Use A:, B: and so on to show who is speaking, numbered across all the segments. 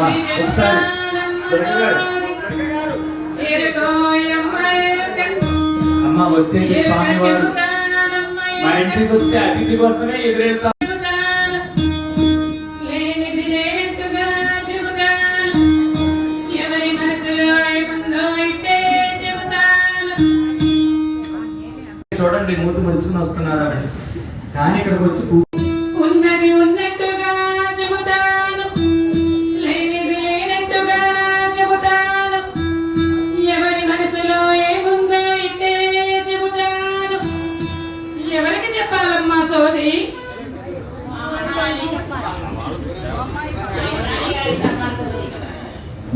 A: ఒకసారి అమ్మ వచ్చేది స్వామివారు మా ఇంటికి వచ్చే అతిథి కోసమే ఎదురెళ్తాం. చూడండి మూతి ముడుచుకుని వస్తున్నారు కానీ ఇక్కడికి వచ్చి
B: ఉన్నది ఉన్నట్టుగా చెబుతాను, లేనిది లేనట్టుగా చెబుతాను, ఎవరి మనసులో ఏముందో ఇట్టే చెబుతాను. ఎవరికి చెప్పాలమ్మా సోది?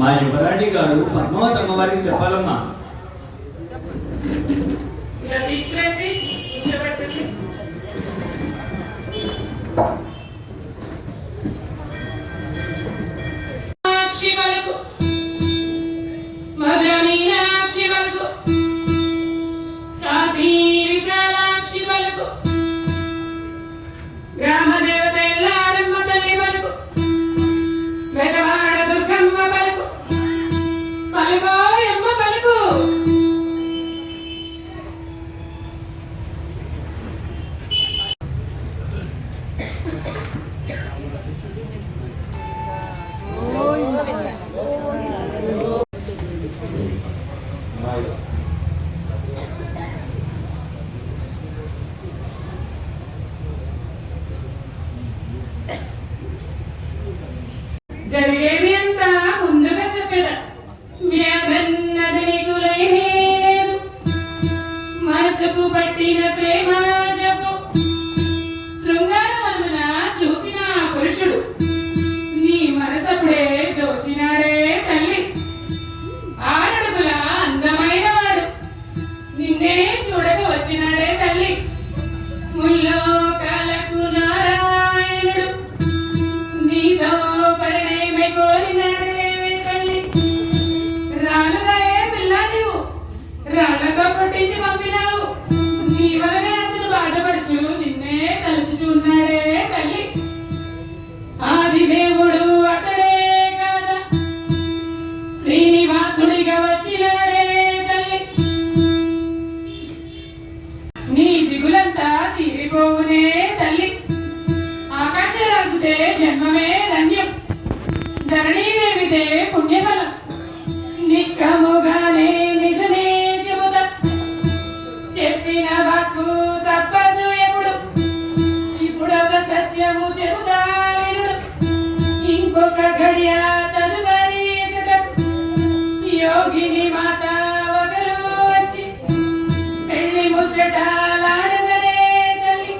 A: మా యువరాణి గారు పద్మావతి అమ్మవారికి చెప్పాలమ్మా.
B: తీసుకురండి, కూర్చోబెట్టండి. మధుర మీనాక్షి పలుకు, కాశీ విశాలాక్షి పలుకు, గ్రామదేవత ఎల్లారమ్మ తల్లి పలుకు, బెజవాడ దుర్గమ్మ పలుకు, పలుకో ఎమ్మ పలుకు. జరిగేది అంతా ముందుగా చెప్పేదా, వ్యాధన్నది నీకు లేదు, మనసుకు పట్టిన ప్రేమ చెప్పు. శృంగారమున చూసిన పురుషుడు నీ మనసప్పుడే దోచినాడే తల్లి. ఆరడుగుల అందమైన వాడు నిన్నే చూడక వచ్చినాడే తల్లి. ముల్లోకాలకు నారాయణుడు నీతో పరిణయమై కోరినాడే తల్లి. రాళ్ళుగా ఏ పిల్ల నీవు రాళ్లతో కొట్టించి పంపినావు, నీ వలనే అతను బాధపడుచు నిన్నే తలుచుచున్నాడే తల్లి. ఆది దేవుడు అతడే కాదా, శ్రీనివాసుడిగా వచ్చినాడే తల్లి. నీ దిగులంతా తీరిపోవునే తల్లి. ఆకాశరాశితే జన్మమే ధన్యం, ధరణీ దేవితే పుణ్యఫలం. నిక్కముగానే నిజమే చెబుతా, చెప్పిన వాక్కు తప్పదు ఎప్పుడు. ఇప్పుడొక సత్యము చెబుతా వినుడు, ఇంకొక గడియ తదుపరి చెటకు. యోగిని మాత ఒకరు వచ్చి పెళ్లి ముచ్చటాలాడదనే తల్లి.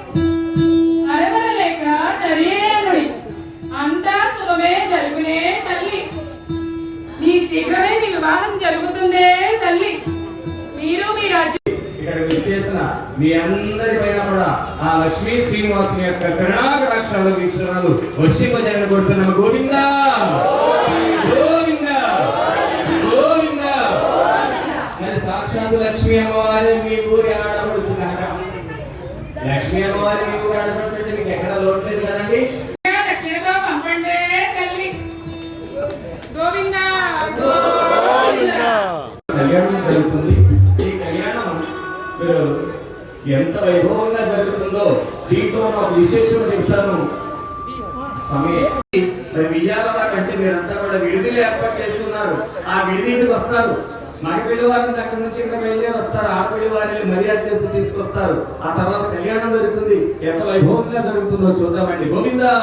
B: అరవరలేక సరేనుడి అంతా శుభమే జరుగునే తల్లి. నీ శీఘ్రమే నీ వివాహం జరుగుతుందే తల్లి. మీరు మీ రాజ్యం
A: ఇక్కడ విచ్చేసిన మీ అందరి పైన కూడా ఆ లక్ష్మీ శ్రీనివాసుని యొక్క కరుణాకటాక్షాలు వీక్షణాలు వర్షింపజేయని కొడుతున్నాం. గోవిందా గోవిందా గోవిందా. మరి సాక్షాత్తు లక్ష్మీ అమ్మవారి మీ ఊరి ఆడపడుచు కనుక లక్ష్మీ అమ్మవారి మీ ఊరి ఆడపడుతుంటే మీకు ఎక్కడ లోట్లేదు కదండి.
B: దక్షిణతో పంపండే తల్లి. గోవిందా గోవిందా.
A: కళ్యాణం జరుగుతుంది. ఈ కళ్యాణం ఎంత వైభవంగా జరుగుతుందో దీంట్లో ఒక విశేషం చెప్తాను స్వామి. మరి విజయాల కంటే మీరంతా కూడా విడిదిలు ఏర్పాటు చేస్తున్నారు. ఆ విడిదింటికి వస్తారు, మన పెళ్లి వారిని అక్కడి నుంచి ఇంకా బయలుదేరి వస్తారు. ఆ పెళ్లి వారిని మర్యాద చేసి తీసుకొస్తారు. ఆ తర్వాత కళ్యాణం జరుగుతుంది. ఎంత వైభవంగా జరుగుతుందో చూద్దామండి. గోవిందా.